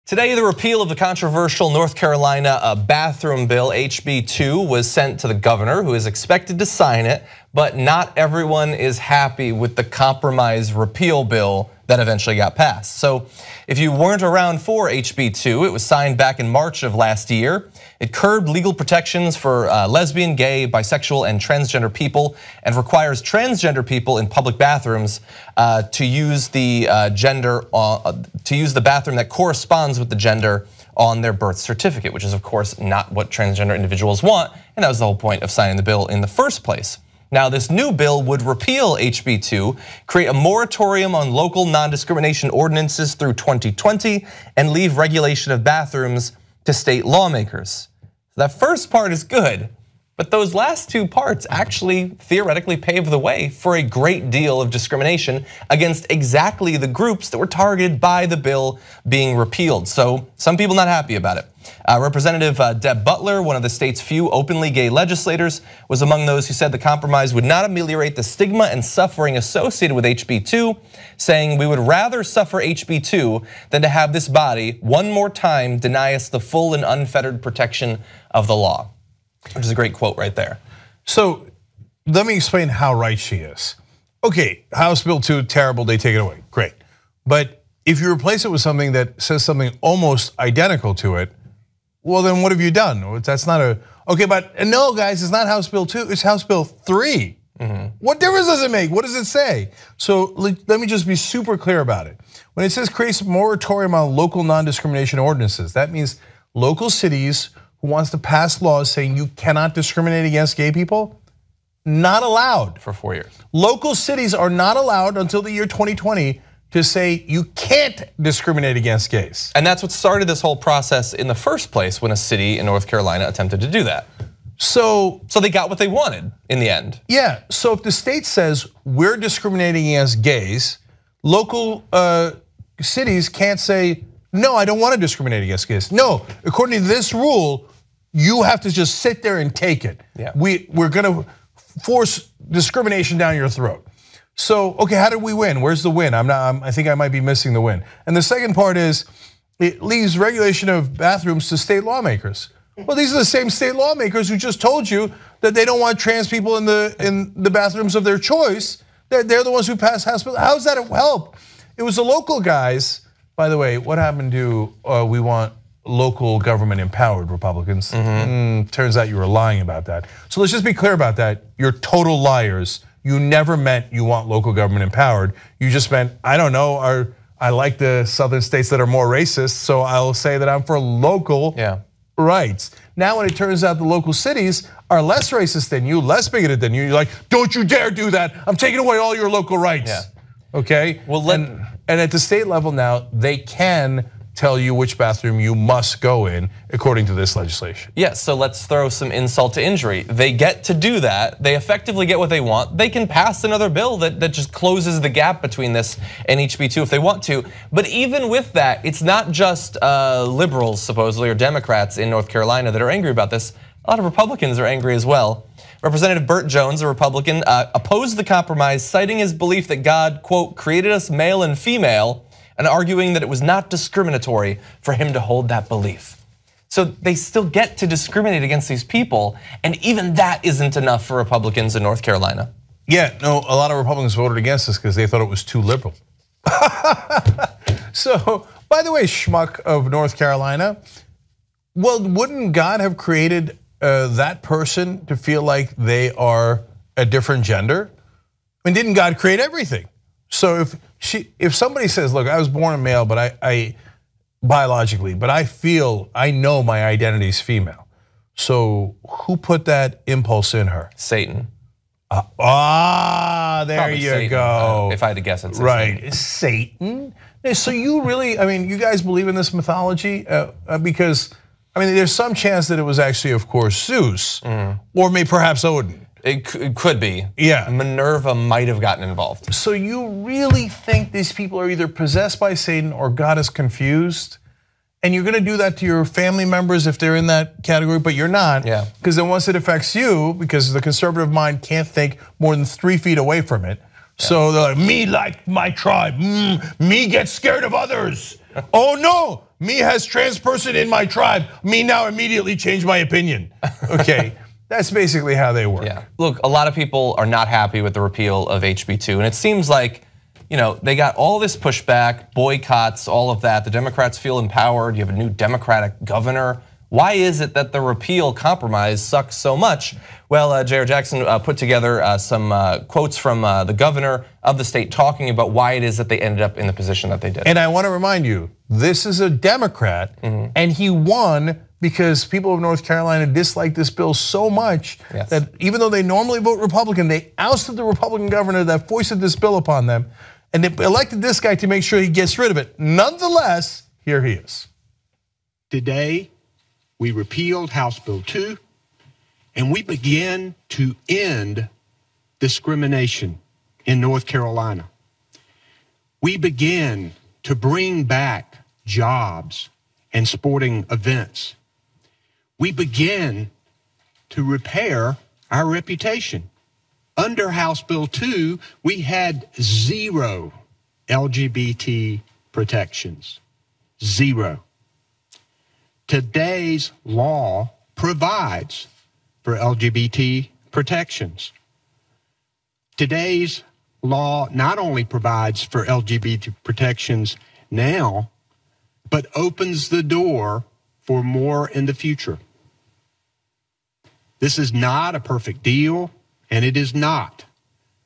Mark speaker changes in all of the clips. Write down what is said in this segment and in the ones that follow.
Speaker 1: Today, the repeal of the controversial North Carolina bathroom bill, HB 2, was sent to the governor, who is expected to sign it, but not everyone is happy with the compromise repeal bill that eventually got passed. So if you weren't around for HB 2, it was signed back in March of last year. It curbed legal protections for lesbian, gay, bisexual, and transgender people, and requires transgender people in public bathrooms to use the bathroom that corresponds with the gender on their birth certificate, which is of course not what transgender individuals want, and that was the whole point of signing the bill in the first place. Now, this new bill would repeal HB 2, create a moratorium on local non-discrimination ordinances through 2020, and leave regulation of bathrooms to state lawmakers. So that first part is good, but those last two parts actually theoretically pave the way for a great deal of discrimination against exactly the groups that were targeted by the bill being repealed. So some people not happy about it. Representative Deb Butler, one of the state's few openly gay legislators, was among those who said the compromise would not ameliorate the stigma and suffering associated with HB 2, saying we would rather suffer HB 2 than to have this body one more time deny us the full and unfettered protection of the law. Which is a great quote right there.
Speaker 2: So let me explain how right she is. Okay, House Bill 2, terrible, they take it away, great. But if you replace it with something that says something almost identical to it, well then what have you done? That's not a, okay, but no guys, it's not House Bill 2, it's House Bill 3. What difference does it make? What does it say? So let me just be super clear about it. When it says creates a moratorium on local non-discrimination ordinances, that means local cities who wants to pass laws saying you cannot discriminate against gay people, not allowed.
Speaker 1: For 4 years.
Speaker 2: Local cities are not allowed until the year 2020 to say you can't discriminate against gays.
Speaker 1: And that's what started this whole process in the first place when a city in North Carolina attempted to do that. So they got what they wanted in the end.
Speaker 2: Yeah, so if the state says we're discriminating against gays, local cities can't say, no, I don't want to discriminate against gays. No, according to this rule, you have to just sit there and take it.
Speaker 1: Yeah.
Speaker 2: We're gonna force discrimination down your throat. So, okay, how did we win? Where's the win? I think I might be missing the win. And the second part is, it leaves regulation of bathrooms to state lawmakers. Well, these are the same state lawmakers who just told you that they don't want trans people in the bathrooms of their choice. They're the ones who passed House Bill. How's that a help? It was the local guys. By the way, what happened to we want local government empowered Republicans? Turns out you were lying about that. So let's just be clear about that. You're total liars. You never meant you want local government empowered. You just meant, I don't know, I like the southern states that are more racist, so I'll say that I'm for local rights. Now when it turns out the local cities are less racist than you, less bigoted than you, you're like, don't you dare do that. I'm taking away all your local rights. Okay?
Speaker 1: Well,
Speaker 2: and at the state level now, they can tell you which bathroom you must go in according to this legislation.
Speaker 1: Yes, so let's throw some insult to injury. They get to do that. They effectively get what they want. They can pass another bill that just closes the gap between this and HB 2 if they want to. But even with that, it's not just liberals supposedly or Democrats in North Carolina that are angry about this. A lot of Republicans are angry as well. Representative Burt Jones, a Republican, opposed the compromise, citing his belief that God, quote, created us male and female, and arguing that it was not discriminatory for him to hold that belief. So they still get to discriminate against these people, and even that isn't enough for Republicans in North Carolina.
Speaker 2: Yeah, no, a lot of Republicans voted against this because they thought it was too liberal. So, by the way, schmuck of North Carolina, well, wouldn't God have created that person to feel like they are a different gender? I mean, didn't God create everything? So if somebody says, look, I was born a male, but I biologically, but I know my identity is female. So who put that impulse in her?
Speaker 1: Satan.
Speaker 2: There
Speaker 1: Probably
Speaker 2: you
Speaker 1: Satan,
Speaker 2: go.
Speaker 1: if I had to guess, it's
Speaker 2: right. Satan. So you really, I mean, you guys believe in this mythology? Because, I mean, there's some chance that it was actually, of course, Zeus, or maybe perhaps Odin.
Speaker 1: It could be.
Speaker 2: Yeah.
Speaker 1: Minerva might have gotten involved.
Speaker 2: So you really think these people are either possessed by Satan or God is confused? And you're gonna do that to your family members if they're in that category, but you're not.
Speaker 1: Yeah.
Speaker 2: Because then once it affects you, because the conservative mind can't think more than 3 feet away from it. So they're like, me like my tribe, me get scared of others. Oh no, me has trans person in my tribe, me now immediately change my opinion. Okay, that's basically how they work.
Speaker 1: Yeah, look, a lot of people are not happy with the repeal of HB2, and it seems like, they got all this pushback, boycotts, all of that. The Democrats feel empowered, you have a new Democratic governor. Why is it that the repeal compromise sucks so much? Well, J.R. Jackson put together some quotes from the governor of the state talking about why it is that they ended up in the position that they did.
Speaker 2: And I want to remind you, this is a Democrat, and he won because people of North Carolina disliked this bill so much that even though they normally vote Republican, they ousted the Republican governor that foisted this bill upon them, and they elected this guy to make sure he gets rid of it. Nonetheless, here he is.
Speaker 3: Today, we repealed House Bill 2, and we began to end discrimination in North Carolina. We began to bring back jobs and sporting events. We began to repair our reputation. Under House Bill 2, we had 0 LGBT protections. 0. Today's law provides for LGBT protections. Today's law not only provides for LGBT protections now, but opens the door for more in the future. This is not a perfect deal, and it is not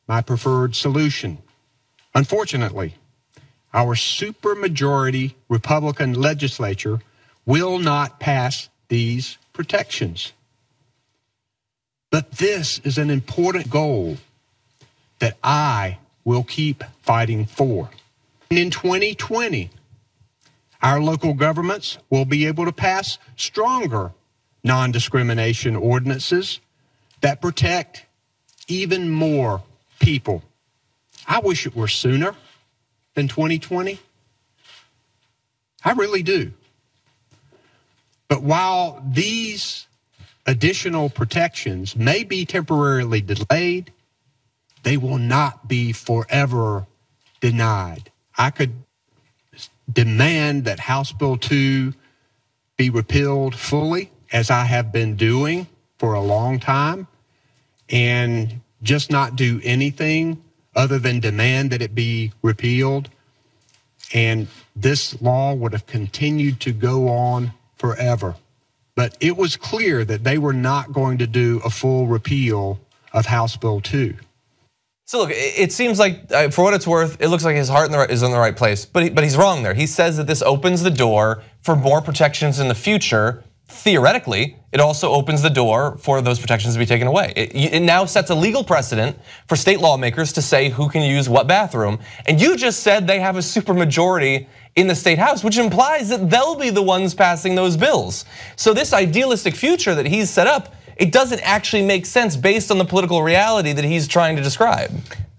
Speaker 3: my preferred solution. Unfortunately, our supermajority Republican legislature will not pass these protections. But this is an important goal that I will keep fighting for. And in 2020, our local governments will be able to pass stronger non-discrimination ordinances that protect even more people. I wish it were sooner than 2020. I really do. But while these additional protections may be temporarily delayed, they will not be forever denied. I could demand that House Bill 2 be repealed fully, as I have been doing for a long time, and just not do anything other than demand that it be repealed. And this law would have continued to go on forever. But it was clear that they were not going to do a full repeal of House Bill 2.
Speaker 1: So look, it seems like, for what it's worth, it looks like his heart is in the right place, but he's wrong there. He says that this opens the door for more protections in the future. Theoretically, it also opens the door for those protections to be taken away. It now sets a legal precedent for state lawmakers to say who can use what bathroom. And you just said they have a supermajority in the state house, which implies that they'll be the ones passing those bills. So this idealistic future that he's set up, it doesn't actually make sense based on the political reality that he's trying to describe.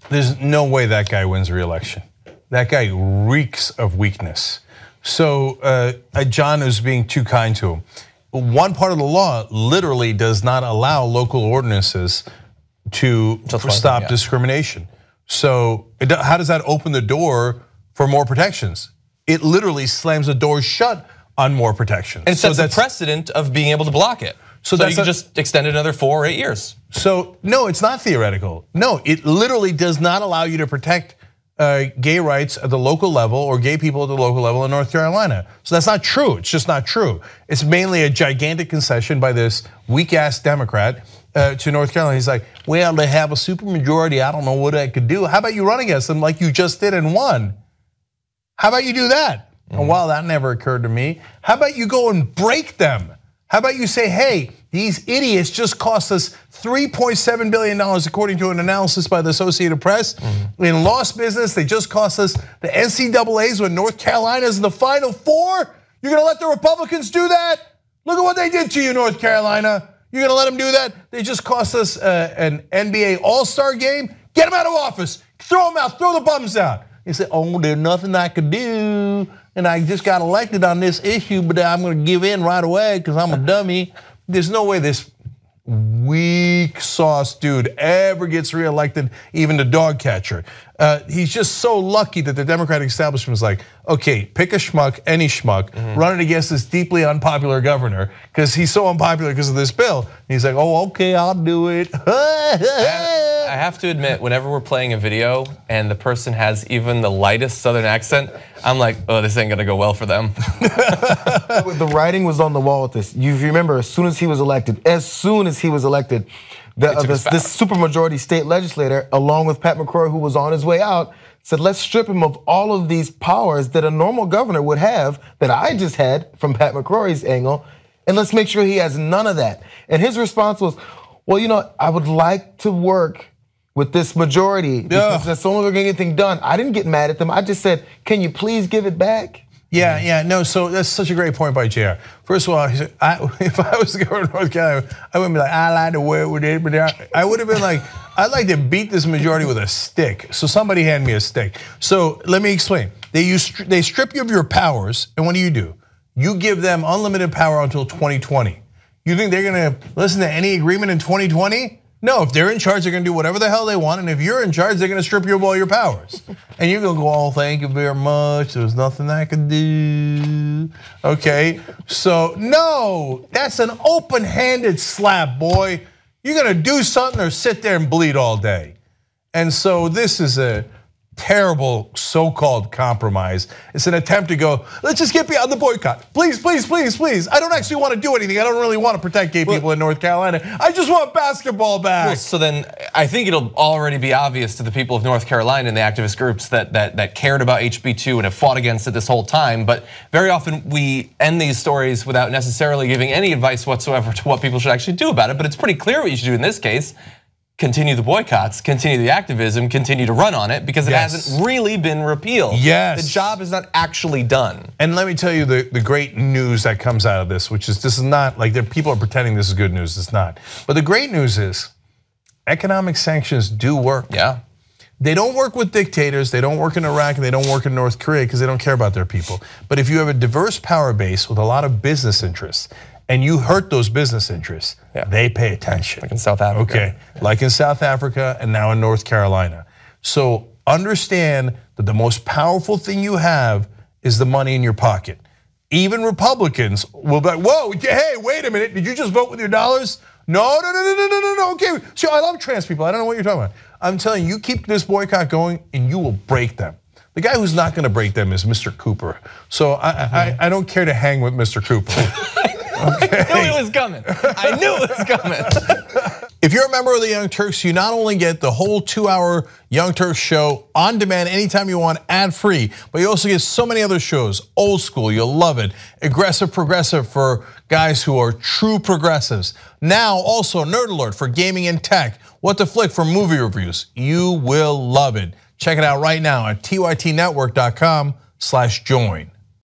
Speaker 2: There's no way that guy wins re-election. That guy reeks of weakness. So John is being too kind to him. One part of the law literally does not allow local ordinances to stop discrimination. So how does that open the door for more protections? It literally slams the door shut on more protections.
Speaker 1: And sets a precedent of being able to block it. So you can just extend it another 4 or 8 years.
Speaker 2: So no, it's not theoretical. No, it literally does not allow you to protect gay rights at the local level or gay people at the local level in North Carolina. So that's not true, it's just not true. It's mainly a gigantic concession by this weak ass Democrat to North Carolina. He's like, well, they have a supermajority, I don't know what I could do. How about you run against them like you just did and won? How about you do that? And wow, that never occurred to me. How about you go and break them? How about you say, hey, these idiots just cost us $3.7 billion according to an analysis by the Associated Press. In lost business, they just cost us the NCAAs when North Carolina's in the Final Four. You're gonna let the Republicans do that? Look at what they did to you, North Carolina. You're gonna let them do that? They just cost us an NBA All-Star game. Get them out of office, throw them out, throw the bums out. You say, oh, there's nothing I could do, and I just got elected on this issue, but I'm gonna give in right away because I'm a dummy. There's no way this weak sauce dude ever gets reelected, even the dog catcher. He's just so lucky that the Democratic establishment was like, okay, pick a schmuck, any schmuck, run it against this deeply unpopular governor, because he's so unpopular because of this bill. And he's like, oh, okay, I'll do it.
Speaker 1: I have to admit, whenever we're playing a video and the person has even the lightest Southern accent, I'm like, oh, this ain't gonna go well for them.
Speaker 4: The writing was on the wall with this. You remember, as soon as he was elected, this supermajority state legislator, along with Pat McCrory, who was on his way out, said, let's strip him of all of these powers that a normal governor would have, that I just had from Pat McCrory's angle, and let's make sure he has none of that. And his response was, well, you know, I would like to work with this majority because that's the only way we're gonna get anything done. I didn't get mad at them. I just said, can you please give it back?
Speaker 2: Yeah, no, so that's such a great point by JR. First of all, he said, if I was the governor of North Carolina, I wouldn't be like, I like to work with it, but I would have been like, I'd like to beat this majority with a stick. So somebody hand me a stick. So let me explain. They strip you of your powers, and what do? You give them unlimited power until 2020. You think they're gonna listen to any agreement in 2020? No, if they're in charge, they're gonna do whatever the hell they want, and if you're in charge, they're gonna strip you of all your powers. And you're gonna go, oh, thank you very much, there's nothing I can do. Okay, so no, that's an open-handed slap, boy. You're gonna do something or sit there and bleed all day. And so this is a terrible so-called compromise. It's an attempt to go, let's just get beyond the boycott. Please, please, please, please. I don't actually want to do anything. I don't really want to protect gay people in North Carolina. I just want basketball back.
Speaker 1: Well, so then I think it'll already be obvious to the people of North Carolina and the activist groups that cared about HB2 and have fought against it this whole time. But very often we end these stories without necessarily giving any advice whatsoever to what people should actually do about it. But it's pretty clear what you should do in this case. Continue the boycotts, continue the activism, continue to run on it, because it hasn't really been repealed.
Speaker 2: Yes.
Speaker 1: The job is not actually done.
Speaker 2: And let me tell you the great news that comes out of this, which is this is not like people are pretending this is good news, it's not. But the great news is economic sanctions do work.
Speaker 1: Yeah.
Speaker 2: They don't work with dictators, they don't work in Iraq, and they don't work in North Korea because they don't care about their people. But if you have a diverse power base with a lot of business interests, and you hurt those business interests, they pay attention.
Speaker 1: Like in South Africa.
Speaker 2: Okay, like in South Africa and now in North Carolina. So understand that the most powerful thing you have is the money in your pocket. Even Republicans will be like, whoa, hey, wait a minute, did you just vote with your dollars? No, okay. So I love trans people, I don't know what you're talking about. I'm telling you, keep this boycott going and you will break them. The guy who's not gonna break them is Mr. Cooper. So I don't care to hang with Mr. Cooper. Okay.
Speaker 1: I knew it was coming. I knew it was coming.
Speaker 2: If you're a member of the Young Turks, you not only get the whole 2-hour Young Turks show on demand anytime you want, ad-free, but you also get so many other shows. Old School, you'll love it. Aggressive Progressive for guys who are true progressives. Now also Nerd Alert for gaming and tech. What the Flick for movie reviews. You will love it. Check it out right now at tytnetwork.com/join.